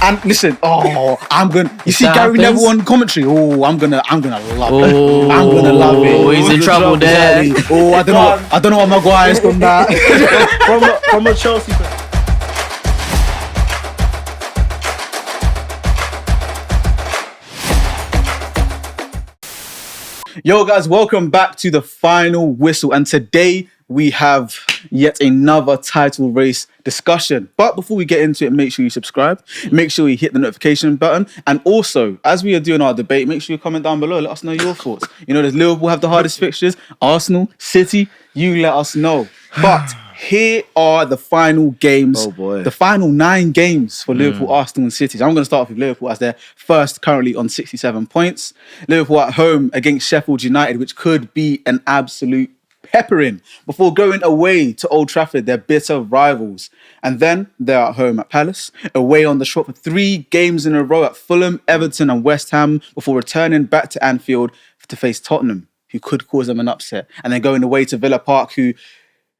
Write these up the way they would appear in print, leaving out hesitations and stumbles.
And listen, I'm gonna. You If see that Gary happens- Neville on commentary. I'm gonna love it. Oh, I'm gonna love it. he's in trouble there. I don't know what Maguire's from that. from a Chelsea fan. Yo guys, welcome back to the final whistle, and today we have yet another title race discussion. But before we get into it, make sure you subscribe, make sure you hit the notification button, and also, as we are doing our debate, make sure you comment down below, let us know your thoughts. You know, does Liverpool have the hardest fixtures? Arsenal, City, you let us know. But here are the final games, the final 9 games for Liverpool, Arsenal and City. So I'm going to start off with Liverpool as they're first currently on 67 points. Liverpool at home against Sheffield United, which could be an absolute peppering before going away to Old Trafford, their bitter rivals. And then they're at home at Palace, away on the trot for 3 games in a row at Fulham, Everton and West Ham before returning back to Anfield to face Tottenham, who could cause them an upset. And then going away to Villa Park, who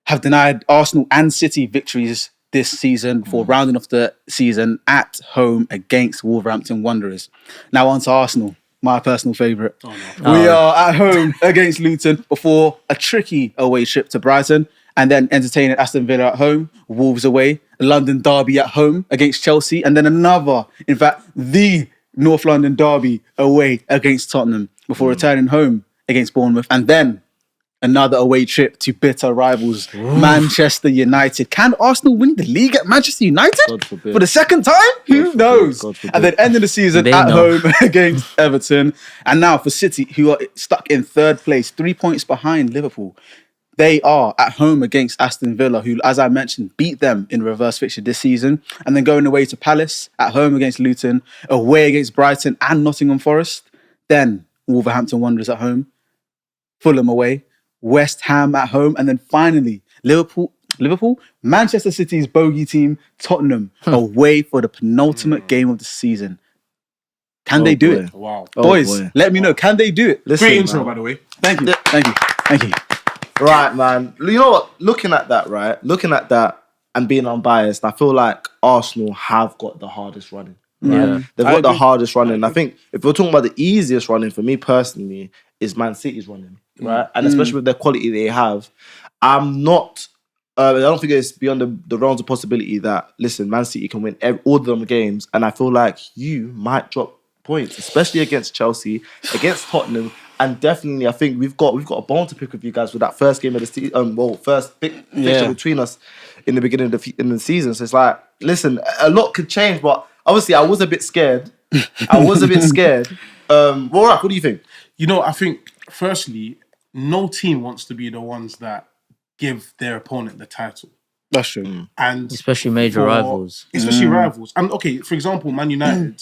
have denied Arsenal and City victories this season before rounding off the season at home against Wolverhampton Wanderers. Now on to Arsenal, my personal favourite. We are at home against Luton before a tricky away trip to Brighton, and then entertaining Aston Villa at home, Wolves away, London derby at home against Chelsea, and then another, in fact, the North London derby away against Tottenham before returning home against Bournemouth, and then another away trip to bitter rivals, Manchester United. Can Arsenal win the league at Manchester United for the second time? Who knows? And then ending the season at home against Everton. And now for City, who are stuck in 3rd place, 3 points behind Liverpool. They are at home against Aston Villa, who, as I mentioned, beat them in reverse fixture this season. And then going away to Palace, at home against Luton, away against Brighton and Nottingham Forest. Then Wolverhampton Wanderers at home, Fulham away, West Ham at home, and then finally Liverpool, Manchester City's bogey team, Tottenham, away for the penultimate game of the season. Can they do it? Wow. Boys, let me know. Can they do it? Great intro, by the way. Thank you. Right, man. You know what? Looking at that and being unbiased, I feel like Arsenal have got the hardest running. Right? Yeah. They've got the hardest running. I think if we're talking about the easiest running for me personally, is Man City's running. Right, and especially with the quality they have, I'm not. I don't think it's beyond the realms of possibility that Man City can win all of them games, and I feel like you might drop points, especially against Chelsea, against Tottenham, and definitely I think we've got a bone to pick with you guys with that first game of the season. First big fixture between us in the beginning of the season. So it's like, listen, a lot could change, but obviously I was a bit scared. Well, Raf, what do you think? You know, I think firstly, no team wants to be the ones that give their opponent the title. That's true. And especially major rivals. Especially rivals. And okay, for example, Man United,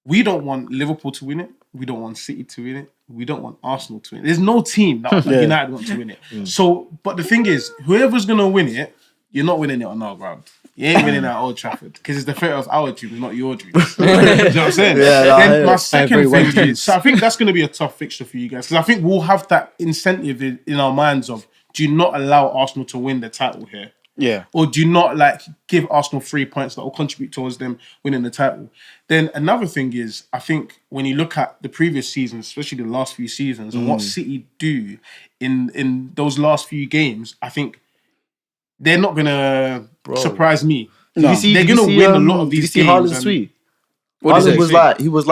we don't want Liverpool to win it. We don't want City to win it. We don't want Arsenal to win it. There's no team that United want to win it. So, but the thing is, whoever's going to win it, you're not winning it on our ground. You ain't winning at Old Trafford because it's the fate of our dreams, not your dreams. You know what I'm saying? Then my second thing is, so I think that's going to be a tough fixture for you guys because I think we'll have that incentive in our minds of do not allow Arsenal to win the title here. Yeah. Or do not give Arsenal 3 points that will contribute towards them winning the title. Then another thing is, I think when you look at the previous seasons, especially the last few seasons, and what City do in those last few games, I think they're not gonna surprise me. No. They're gonna win a lot of these games. Haaland's tweet? Haaland was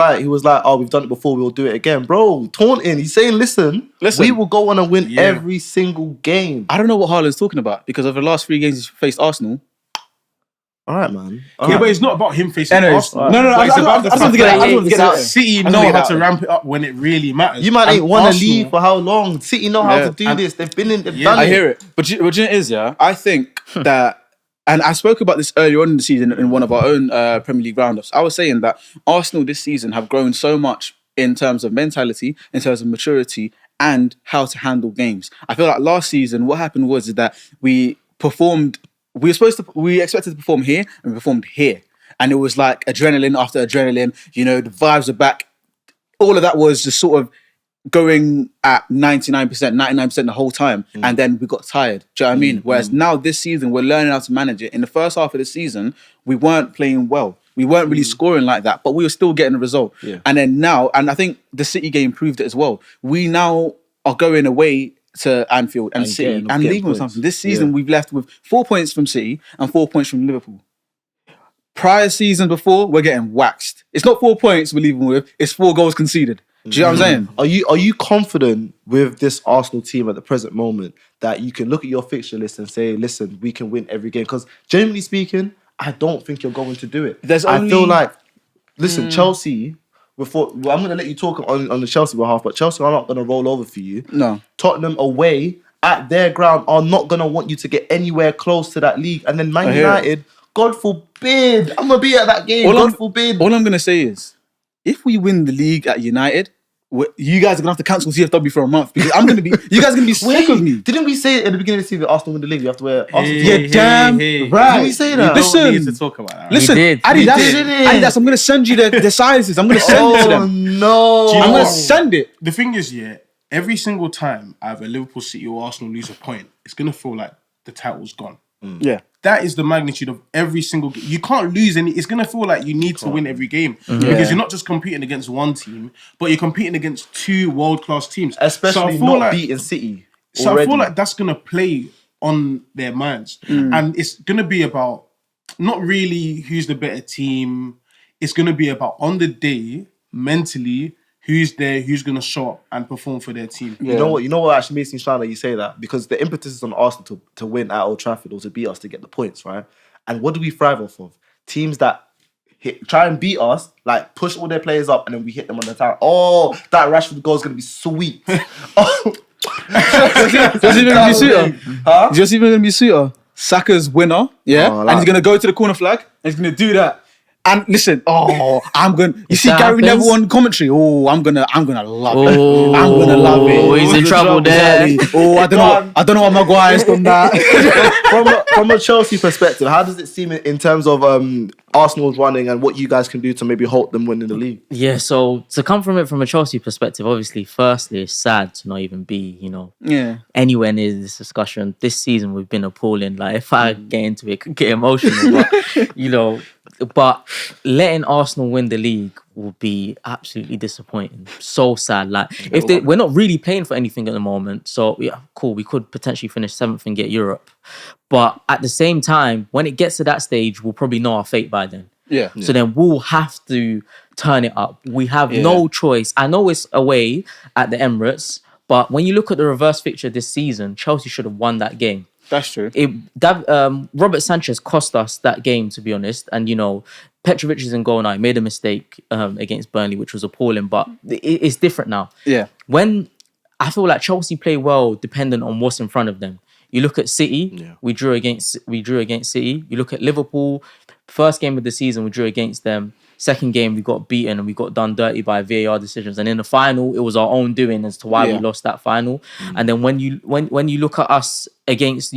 like, oh, we've done it before, we'll do it again. Bro, taunting. He's saying, listen, we will go on and win every single game. I don't know what Haaland's talking about because over the last 3 games he's faced Arsenal. All right, man. But it's not about him facing Arsenal. No, It's about the fact that it. City know how to ramp it up when it really matters. You might ain't want to leave for how long. City know how to do this. They've done it. I hear it. But you know what it is, I think that, and I spoke about this earlier on in the season in one of our own Premier League roundups. I was saying that Arsenal this season have grown so much in terms of mentality, in terms of maturity, and how to handle games. I feel like last season, what happened was that we performed. We expected to perform here, and we performed here, and it was like adrenaline after adrenaline. You know, the vibes are back. All of that was just sort of going at 99% the whole time, and then we got tired. Do you know what I mean? Whereas now this season, we're learning how to manage it. In the first half of the season, we weren't playing well. We weren't really scoring like that, but we were still getting a result. Yeah. And then now, and I think the City game proved it as well. We now are going away to Anfield and City getting and leaving with points. something. This season, we've left with 4 points from City and 4 points from Liverpool. Prior season before, we're getting waxed. It's not 4 points we're leaving with, it's 4 goals conceded. Do you know what I'm saying? Are you confident with this Arsenal team at the present moment that you can look at your fixture list and say, listen, we can win every game? Because generally speaking, I don't think you're going to do it. I feel like, listen, Chelsea, I'm going to let you talk on the Chelsea behalf, but Chelsea are not going to roll over for you. No. Tottenham away at their ground are not going to want you to get anywhere close to that league. And then Man United, God forbid, I'm going to be at that game, God forbid. All I'm going to say is, if we win the league at United, you guys are going to have to cancel TFW for a month because you guys are going to be sick of me. Didn't we say at the beginning of the season, Arsenal win the league, you have to wear Arsenal? Right. Didn't we say that? Listen, We need to talk about that. Right? Listen, did. Adidas, I'm going to send you the sizes. I'm going to send it to them. No. Do you know I'm going to what? send it. The thing is, every single time either Liverpool, City, or Arsenal lose a point, it's gonna feel like the title's gone. Yeah. That is the magnitude of every single game. You can't lose any. It's gonna feel like you need to win every game because you're not just competing against one team, but you're competing against 2 world-class teams. Especially not beating City. So already. I feel like that's gonna play on their minds, and it's gonna be about not really who's the better team. It's gonna be about on the day mentally. Who's there? Who's gonna show up and perform for their team? You know what actually makes me shine that you say that? Because the impetus is on Arsenal to win at Old Trafford or to beat us to get the points, right? And what do we thrive off of? Teams that try and beat us, like push all their players up and then we hit them on the tower. Oh, that Rashford goal is gonna be sweet. Just even going to be sweeter. Huh? Just even going to be sweeter. Saka's winner, and he's going to go to the corner flag and he's going to do that. And listen, I'm gonna. You see Gary Neville on commentary. I'm gonna love it. I'm gonna love it. Oh, he's in trouble there. I don't know what Maguire's done that. from a Chelsea perspective, how does it seem in terms of Arsenal's running and what you guys can do to maybe halt them winning the league? Yeah, so to come from it from a Chelsea perspective, obviously, firstly, it's sad to not even be, anywhere near this discussion. This season, we've been appalling. Like, if I get into it, I could get emotional. But, but letting Arsenal win the league will be absolutely disappointing. So sad. Like, we're not really playing for anything at the moment. So, yeah, cool. We could potentially finish 7th and get Europe. But at the same time, when it gets to that stage, we'll probably know our fate by then. Yeah. So then we'll have to turn it up. We have no choice. I know it's away at the Emirates, but when you look at the reverse fixture this season, Chelsea should have won that game. That's true. Robert Sanchez cost us that game, to be honest. And, Petrovic is in goal now. He made a mistake against Burnley, which was appalling, but it's different now. Yeah. When I feel like Chelsea play well dependent on what's in front of them. You look at City, we drew against City. You look at Liverpool, first game of the season, we drew against them. Second game, we got beaten and we got done dirty by VAR decisions. And in the final, it was our own doing as to why we lost that final. And then when you look at us against,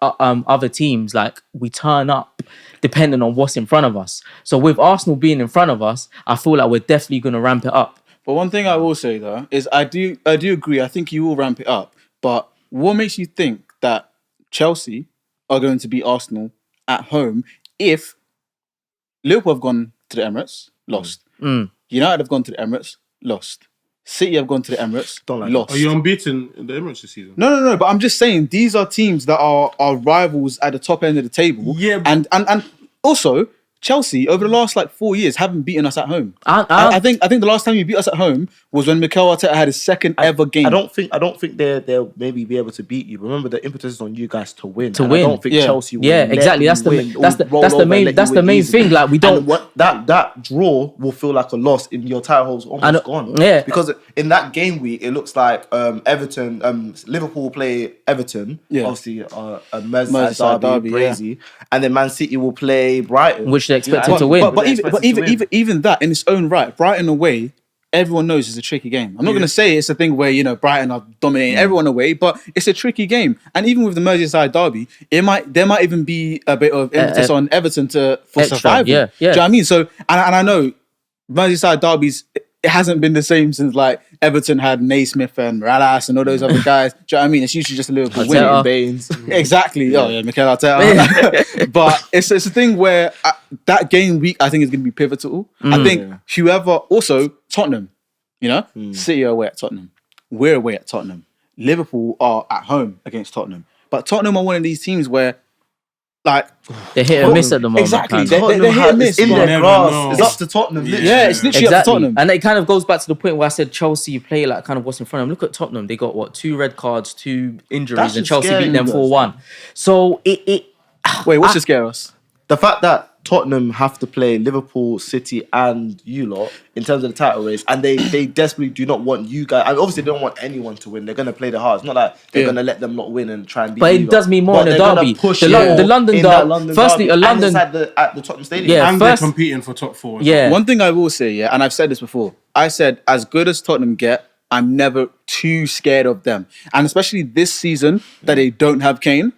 other teams, like, we turn up depending on what's in front of us. So with Arsenal being in front of us, I feel like we're definitely going to ramp it up. But one thing I will say though is I do agree. I think you will ramp it up. But what makes you think that Chelsea are going to beat Arsenal at home if Liverpool have gone to the Emirates, lost. United have gone to the Emirates, lost. City have gone to the Emirates, lost. Are you unbeaten in the Emirates this season? No. But I'm just saying these are teams that are rivals at the top end of the table. Yeah, and also Chelsea over the last 4 years haven't beaten us at home. I think the last time you beat us at home was when Mikel Arteta had his second ever game. I don't think they'll maybe be able to beat you. Remember, the impetus is on you guys to win. To win. I don't think Chelsea will. Yeah, exactly. That's the main thing. Like, we don't. That draw will feel like a loss in your title almost gone. Yeah, because in that game week it looks like Liverpool will play Everton. Yeah. Obviously, a Merseyside derby, crazy, and then Man City will play Brighton, which they're expected to win. But even that in its own right, Brighton away, everyone knows it's a tricky game. I'm not going to say it's a thing where Brighton are dominating everyone away, but it's a tricky game. And even with the Merseyside derby, there might even be a bit of emphasis on Everton for survival. Yeah. Do you know what I mean? So and I know Merseyside derbies, it hasn't been the same since Everton had Naismith and Ralas and all those other guys. Do you know what I mean? It's usually just a Liverpool Arteta. winning. Baines. Exactly. Oh, yeah, Mikel Arteta. But it's a thing where that game week, I think, is going to be pivotal. I think whoever, also Tottenham, you know, City are away at Tottenham. We're away at Tottenham. Liverpool are at home against Tottenham. But Tottenham are one of these teams where, like, They hit and miss at the moment. exactly. kind of. They're hit and miss. in but- their never grass. know. It's up to Tottenham. Literally. Yeah, it's literally up to Tottenham. And it kind of goes back to the point where I said Chelsea play like kind of what's in front of them. Look at Tottenham. They got 2 red cards, 2 injuries, That and should Chelsea scare beat them you 4-1. So it Wait, what should scare us? The fact that Tottenham have to play Liverpool, City, and you lot in terms of the title race, and they desperately do not want you guys. And obviously, they don't want anyone to win. They're going to play the hard. It's not like they're going to let them not win and try and beat. But you it lot. does mean more But in a they're gonna derby. push The more London in derby. that London Firstly, derby. a London- and it's at the Tottenham Stadium. Yeah. And first- they're competing for top 4. Yeah. One thing I will say, yeah, and I've said this before. I said, as good as Tottenham get, I'm never too scared of them. And especially this season that they don't have Kane.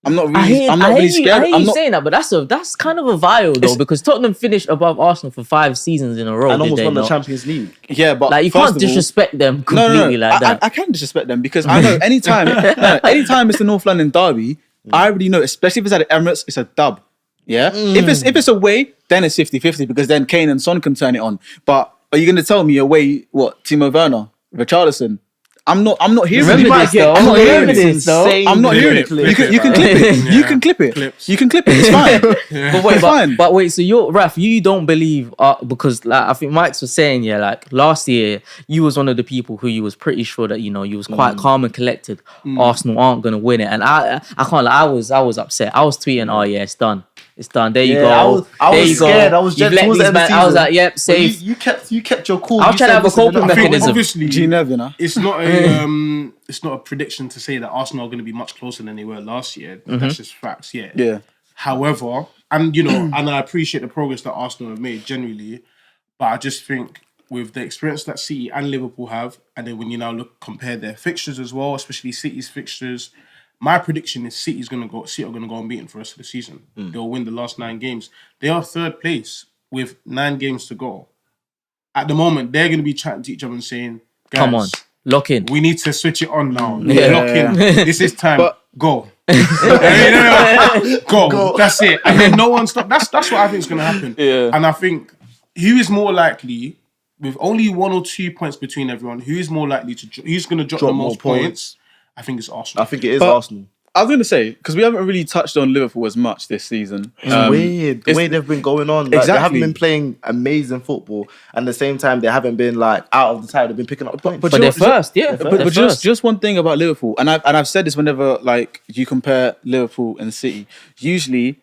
I'm not really, I'm not really scared. I hear I'm you not. saying that, but that's kind of a vile though, because Tottenham finished above Arsenal for 5 seasons in a row. and did almost they won the not? Champions League. Yeah, but Like you first can't of all- disrespect them completely like that. I can disrespect them because I know anytime it's the North London derby, I already know, especially if it's at the Emirates, it's a dub. Yeah. If it's away, then it's 50-50 because then Kane and Son can turn it on. But are you going to tell me away what Timo Werner, Richarlison? I'm not hearing Remember it. this, though. I'm not hearing Remember it. this, though. I'm not hearing it. Clip You can it, clip man. it. You Yeah. can clip it. Clips. You can clip it. It's fine. But wait, It's fine. but wait, so you're Raf, you don't believe because like I think Mike's was saying, yeah, like last year you was one of the people who you was pretty sure that you was quite calm and collected. Arsenal aren't gonna win it, and I can't lie, I was upset. I was tweeting, oh yeah, it's done. It's done. There you go. I There was you go. scared. I was You've let towards these the end of the man- I was season. like, yep, But safe. You kept your cool. I was You trying to said, have a listen, coping they're not- mechanism. Obviously, G Nev, you know. it's not a prediction to say that Arsenal are going to be much closer than they were last year. That's just facts. Yeah. Yeah. However, and and I appreciate the progress that Arsenal have made generally, but I just think with the experience that City and Liverpool have, and then when you now compare their fixtures as well, especially City's fixtures, my prediction is City are going to go unbeaten for the rest of the season. They'll win the last 9 games. They are 3rd place with 9 games to go. At the moment, they're going to be chatting to each other and saying, guys, Come on, lock in. we need to switch it on now. Yeah. Lock in. This is time. But- Go. Go. That's it. And then no one stop. That's what I think is going to happen. Yeah. And I think who is more likely, with only 1 or 2 points between everyone, who is more likely to who's going to drop the more most points? I think it's Arsenal. I think it is But- Arsenal. I was going to say, because we haven't really touched on Liverpool as much this season. It's weird the it's- way they've been going on. Like, They Exactly. haven't been playing amazing football, and at the same time, they haven't been like out of the title. They've been picking up points. But they're first, yeah. But They're first. just one thing about Liverpool, and I've said this whenever like you compare Liverpool and City. Usually,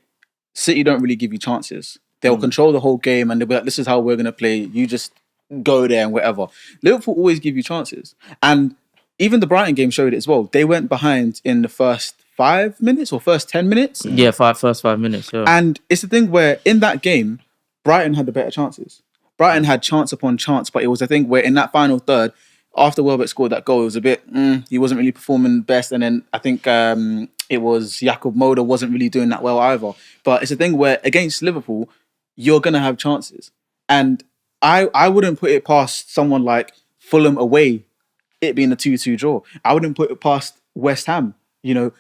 City don't really give you chances. They'll control the whole game, and they'll be like, "This is how we're gonna play. You just go there and whatever." Liverpool always give you chances, and even the Brighton game showed it as well. They went behind in the first 5 minutes or first 10 minutes, Yeah, first 5 minutes. Yeah. and it's the thing where in that game, Brighton had the better chances. Brighton had chance upon chance, but it was a thing where in that final third, after Welbeck scored that goal, it was a bit, he wasn't really performing best. And then I think it was Jakob Moder wasn't really doing that well either. But it's a thing where against Liverpool, you're going to have chances. And I wouldn't put it past someone like Fulham away, it being a 2-2 draw. I wouldn't put it past West Ham,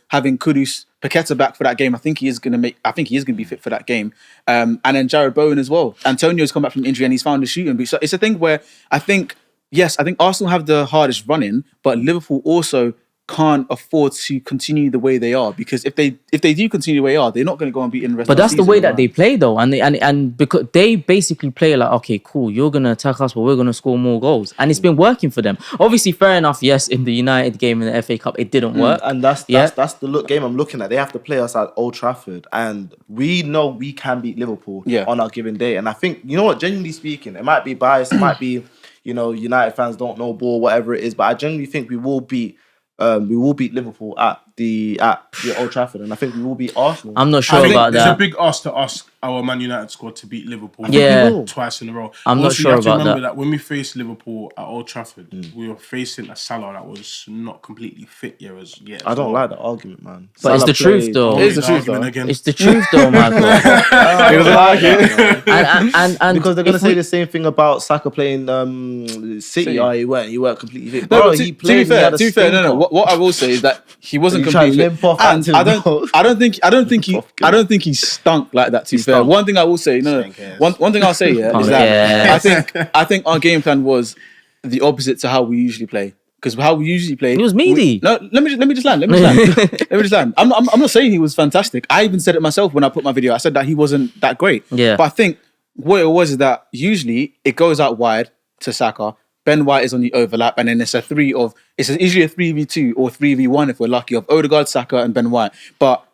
having Kudus Paqueta back for that game. I think he is going to be fit for that game. And then Jared Bowen as well. Antonio's come back from injury and he's found a shooting boot. So it's a thing where I think Arsenal have the hardest running, but Liverpool also can't afford to continue the way they are, because if they do continue the way they are, they're not going to go and beat in the rest But of the that's season. the way that they play though, and because they basically play like, okay, cool, you're gonna attack us, but we're gonna score more goals, and it's been working for them. Obviously, fair enough. Yes, in the United game in the FA Cup, it didn't work, And that's Yeah. the game I'm looking at. They have to play us at Old Trafford, and we know we can beat Liverpool on our given day. And I think, you know what, genuinely speaking, it might be biased, it might be, United fans don't know ball, whatever it is, but I genuinely think we will beat Liverpool at the Old Trafford, and I think we will beat Arsenal. I'm not I sure think about it's that. a big ask to ask our Man United squad to beat Liverpool. Yeah. Twice in a row. I'm not Also, sure you have to about remember that. that when we faced Liverpool at Old Trafford, we were facing a Salah that was not completely fit yet. I don't like that argument, man. But it's Salah the truth, played- though. It is the truth, argument though. again. It's the truth, though, Michael. I don't like that, man. and Because they're gonna if say we- the same thing about Saka playing City. Oh, he weren't completely fit. No, Bro, but he to played. be fair, he had a no. stinker. What I will say is that he wasn't You try to completely limp off and Anthony, bro. I don't think he stunk like that. To be fair, stunk. one thing I will say, one thing I'll say, is that I think our game plan was the opposite to how we usually play. Because how we usually play, It was meaty. let me just land. I'm not saying he was fantastic. I even said it myself when I put my video. I said that he wasn't that great. Yeah. But I think what it was is that usually it goes out wide to Saka. Ben White is on the overlap, and then it's usually a 3v2 or 3v1 if we're lucky, of Odegaard, Saka, and Ben White. But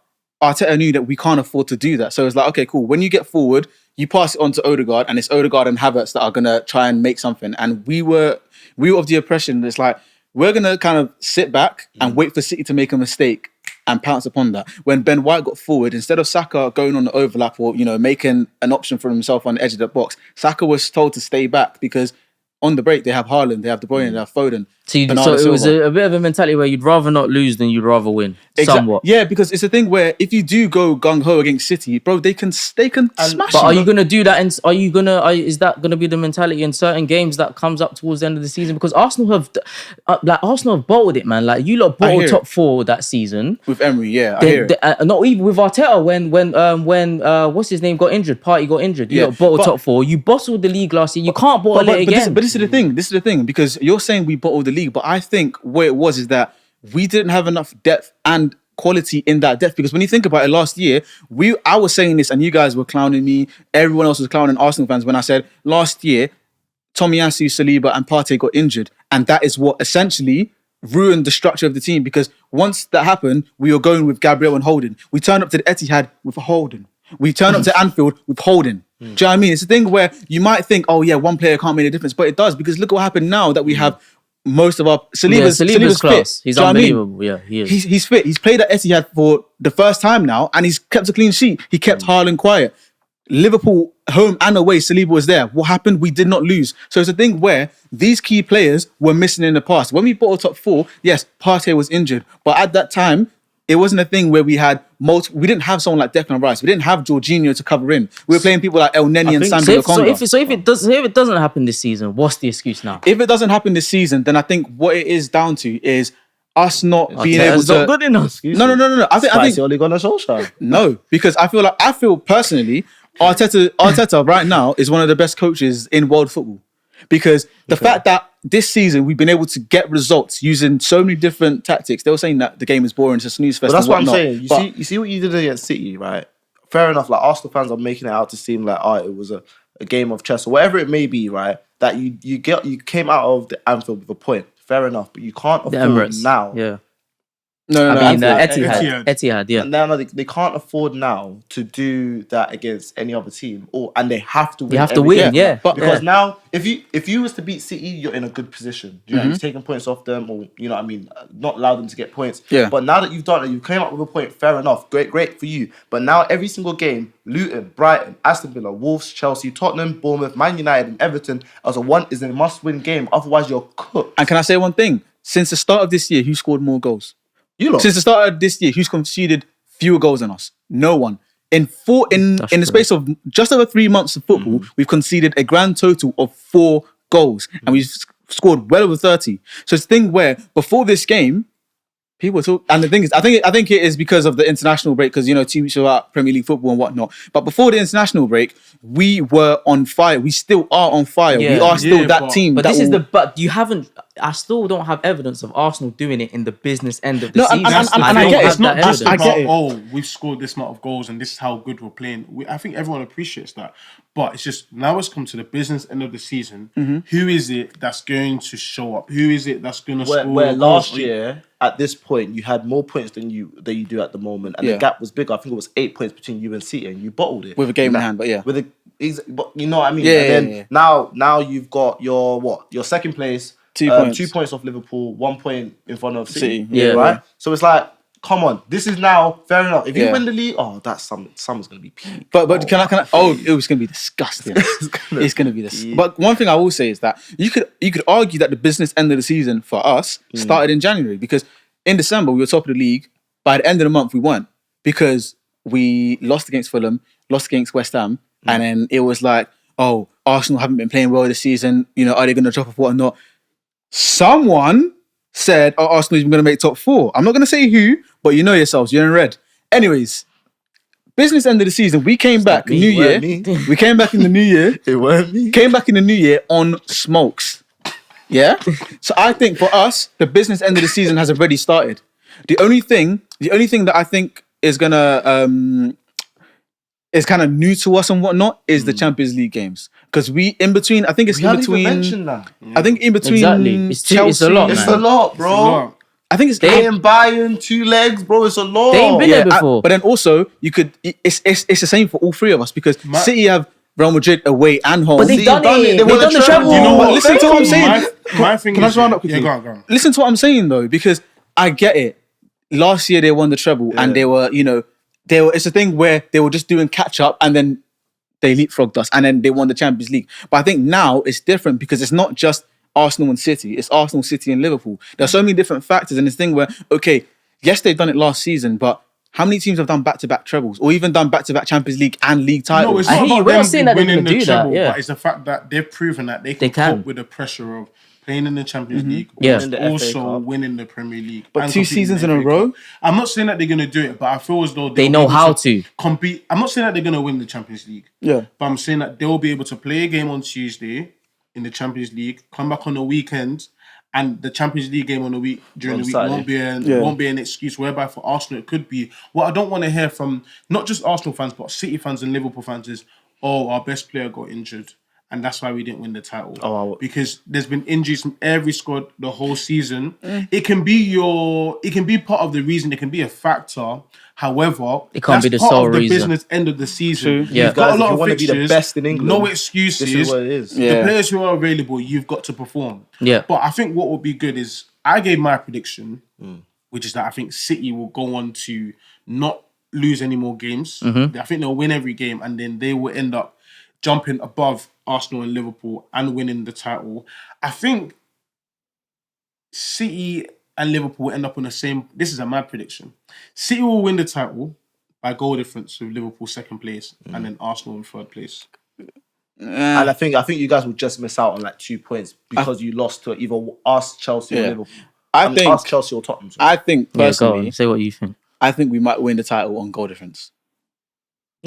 Arteta knew that we can't afford to do that. So it's like, okay, cool. When you get forward, you pass it on to Odegaard, and it's Odegaard and Havertz that are gonna try and make something. And we were of the impression that it's like, we're gonna kind of sit back and wait for City to make a mistake and pounce upon that. When Ben White got forward, instead of Saka going on the overlap or making an option for himself on the edge of the box, Saka was told to stay back because on the break they have Haaland, they have De Bruyne, they have Foden. So it Bernardo was Silva. a bit of a mentality where you'd rather not lose than you'd rather win. Somewhat. Yeah, because it's a thing where if you do go gung ho against City, bro, they can smash. But are you gonna do that? And is that gonna be the mentality in certain games that comes up towards the end of the season? Because Arsenal have bottled it, man. Like you lot bottled top 4 that season with Emery? Yeah, I hear it. Not even with Arteta when what's his name got injured. Partey got injured. You lot bottled top 4. You bottled the league last year. You can't bottle it again. But this is the thing. This is the thing because you're saying we bottled the league, but I think what it was is that we didn't have enough depth and quality in that depth. Because when you think about it, last year I was saying this and you guys were clowning me. Everyone else was clowning Arsenal fans when I said last year Tomiyasu, Saliba, and Partey got injured, and that is what essentially ruined the structure of the team. Because once that happened, we were going with Gabriel and Holding. We turned up to the Etihad with Holding. We turned up to Anfield with Holding. Do you know what I mean? It's a thing where you might think, oh yeah, one player can't make a difference, but it does, because look what happened now that we have most of our Saliba's class. fit. He's Do you know what I mean? unbelievable. Yeah, he is. He's fit. He's played at Etihad for the first time now, and he's kept a clean sheet. He kept Haaland quiet. Liverpool, home and away, Saliba was there. What happened? We did not lose. So it's a thing where these key players were missing in the past. When we bought top 4, yes, Partey was injured, but at that time, it wasn't a thing where we had we didn't have someone like Declan Rice. We didn't have Jorginho to cover in. We were playing people like El Neni and Sambi Lokonga. So if it doesn't happen this season, what's the excuse now? If it doesn't happen this season, then I think what it is down to is us not being able to. Not good enough. No. I think Ole Gunnar Solskjaer. no, because I feel personally, Arteta right now is one of the best coaches in world football. Because the fact that this season we've been able to get results using so many different tactics. They were saying that the game is boring, it's a snooze fest. But that's and what I'm whatnot. saying. You see what you did against City, right? Fair enough. Like Arsenal fans are making it out to seem like it was a game of chess or whatever it may be, right? That you came out of the Anfield with a point. Fair enough, but you can't afford Emirates now. Yeah. No. I mean, Etihad. Etihad, yeah. And now they can't afford now to do that against any other team, and they have to win. You have to every win, game. yeah. Because now, if you was to beat City, you're in a good position. You know, you're taking points off them, or you know what I mean, not allow them to get points. Yeah. But now that you've done it, you came up with a point. Fair enough, great for you. But now every single game, Luton, Brighton, Aston Villa, Wolves, Chelsea, Tottenham, Bournemouth, Man United, and Everton is a must-win game. Otherwise, you're cooked. And can I say one thing? Since the start of this year, who scored more goals? You lot. Since the start of this year, who's conceded fewer goals than us? No one. In the space of just over 3 months of football, we've conceded a grand total of 4 goals, and we've scored well over 30. So it's a thing where before this game, people talk, and the thing is, I think it is because of the international break, because 2 weeks about Premier League football and whatnot. But before the international break, we were on fire. We still are on fire. Yeah. We are still that team. But that but you haven't. I still don't have evidence of Arsenal doing it in the business end of the No, season. and I get it. It's not just I about, get it. we've scored this amount of goals and this is how good we're playing. I think everyone appreciates that. But it's just, now it's come to the business end of the season. Who is it that's going to show up? Who is it that's going to score Where goals? last year, at this point, you had more points than you do at the moment, and the gap was bigger. I think it was 8 points between you and City, and you bottled it with a game in hand. But yeah, but you know what I mean. Yeah, and then now you've got your second place, 2 points. 2 points off Liverpool, 1 point in front of City. Yeah, right. So it's like, come on, this is now fair enough. If you Yeah. win the league, that's summer's gonna be peak. But can I? Oh, it was gonna be disgusting. It's gonna be this. But one thing I will say is that you could argue that the business end of the season for us started in January, because in December we were top of the league. By the end of the month we weren't, because we lost against Fulham, lost against West Ham, and then it was like, oh, Arsenal haven't been playing well this season. You know, are they gonna drop off or not? Someone said, oh, Arsenal is going to make top 4. I'm not going to say who, but you know yourselves, you're in red. Anyways, business end of the season, we came back me, New it Year. weren't We came back in the New Year. It weren't me. Came back in the New Year on smokes. Yeah? So I think for us, the business end of the season has already started. The only thing that I think is gonna is kind of new to us and whatnot is the Champions League games. Because I think it's in between. Mentioned that. I think in between Exactly. It's a lot, It's man. a lot, bro. I think it's Playing Bayern 2 legs, bro. It's a lot. They ain't been there before. but then also you could. It's the same for all three of us, because City have Real Madrid away and home. But they've done it. They They've won done the the treble. treble. You know what? But Listen to what I'm saying. My thing Can I is, just round up quickly? Yeah, go on. Listen to what I'm saying though, because I get it. Last year they won the treble and they were, it's a thing where they were just doing catch up and then they leapfrogged us and then they won the Champions League. But I think now it's different because it's not just Arsenal and City. It's Arsenal, City and Liverpool. There's so many different factors, and this thing where, okay, yes, they've done it last season, but how many teams have done back-to-back trebles or even done back-to-back Champions League and league titles? No, it's I not hear you. about We're not them saying that they're winning gonna the do that, treble, yeah. but it's the fact that they've proven that they can can. cope with the pressure of playing in the Champions League, Yeah. Winning the FA also Cup. winning the Premier League. But and 2 competing seasons the in a FA row? Cup. I'm not saying that they're going to do it, but I feel as though They they'll know be able how to. compete. I'm not saying that they're going to win the Champions League. Yeah. But I'm saying that they'll be able to play a game on Tuesday in the Champions League, come back on the weekend, and the Champions League game on the week during On the week Saturday. won't be an excuse. Whereby for Arsenal it could be. What I don't want to hear from not just Arsenal fans but City fans and Liverpool fans is, oh, our best player got injured and that's why we didn't win the title. Because there's been injuries from every squad the whole season. It can be part of the reason. It can be a factor. However, It can't be the part sole of the reason. business end of the season. True. Yeah. You've got Guys, a lot if you of wanna be the fixtures, best in England, no excuses. this is what it is. Yeah. The players who are available, you've got to perform. Yeah. But I think what would be good is I gave my prediction, which is that I think City will go on to not lose any more games. I think they'll win every game and then they will end up jumping above Arsenal and Liverpool and winning the title. I think City and Liverpool will end up on the same. This is a mad prediction. City will win the title by goal difference with Liverpool second place and then Arsenal in third place. And I think you guys will just miss out on like 2 points because you lost to either us, Chelsea, or Yeah. Liverpool. I think us, Chelsea, or Tottenham. I think Yeah, go personally, on. Say what you think. I think we might win the title on goal difference.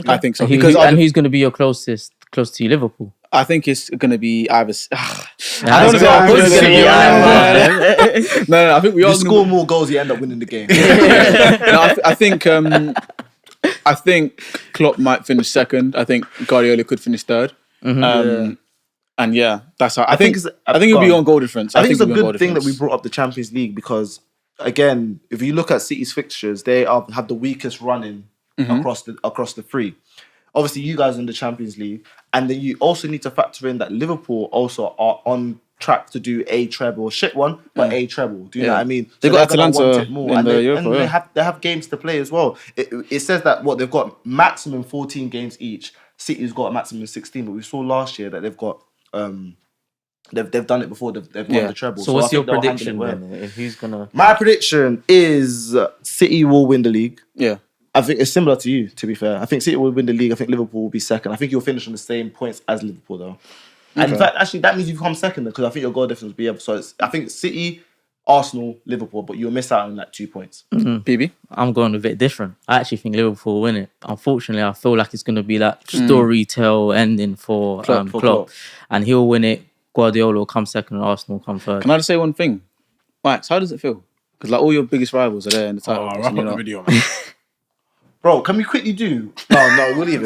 I think so. Who- Because and who's going to be your close to you, Liverpool? I think it's going to be either. I That's don't know. what I was It's gonna gonna be. be- No, I think we you are score going to. more goals, you end up winning the game. No, I think Klopp might finish second. I think Guardiola could finish third. And yeah, that's how I think. I think it'll be on goal difference. I think it's a it'll be on goal good thing that we difference. brought up the Champions League because, again, if you look at City's fixtures, they have the weakest running across the three. Obviously, you guys are in the Champions League, and then you also need to factor in that Liverpool also are on track to do a treble, shit one, but a treble. Do you know what I mean? They've So got they're gonna Atalanta want it more, in and the they, Europa, and yeah. they have games to play as well. It says that they've got maximum 14 games each. City's got a maximum 16, but we saw last year that they've got. They've done it before. They've won the treble. So what's I your think they'll handle prediction it well. then? If who's gonna? My prediction is City will win the league. Yeah. I think it's similar to you, to be fair. I think City will win the league. I think Liverpool will be second. I think you'll finish on the same points as Liverpool, though. And in fact, actually, that means you come second because I think your goal difference will be able. So I think City, Arsenal, Liverpool, but you'll miss out on like 2 points. PB. I'm going a bit different. I actually think Liverpool will win it. Unfortunately, I feel like it's going to be that story tell ending for Klopp. And he'll win it. Guardiola will come second and Arsenal will come third. Can I just say one thing? Max, how does it feel? Because like all your biggest rivals are there in the title. race Wrap and up you're the not. video, man. Bro, can we quickly do? No, we'll leave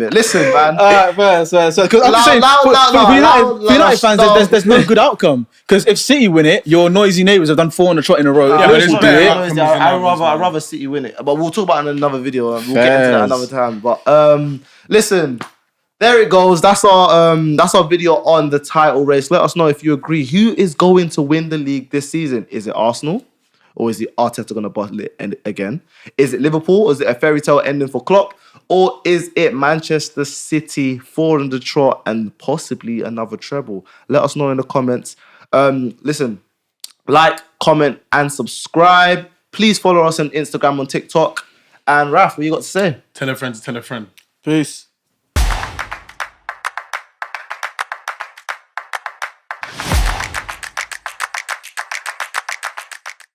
it. Listen, man. Because I'm just saying, for United fans, there's no good outcome. Because if City win it, your noisy neighbours have done 400 trot in a row. Yeah, If but Liverpool it's do better it, outcome. I'd rather City win it. But we'll talk about it in another video. We'll get into that another time. But listen, there it goes. That's our video on the title race. Let us know if you agree. Who is going to win the league this season? Is it Arsenal? or is it Arteta going to bottle it again? Is it Liverpool, or is it a fairy tale ending for Klopp? Or is it Manchester City falling the trot and possibly another treble? Let us know in the comments. Listen, like, comment, and subscribe. Please follow us on Instagram, on TikTok. And Raf, what you got to say? Tell a friend to tell a friend. Peace.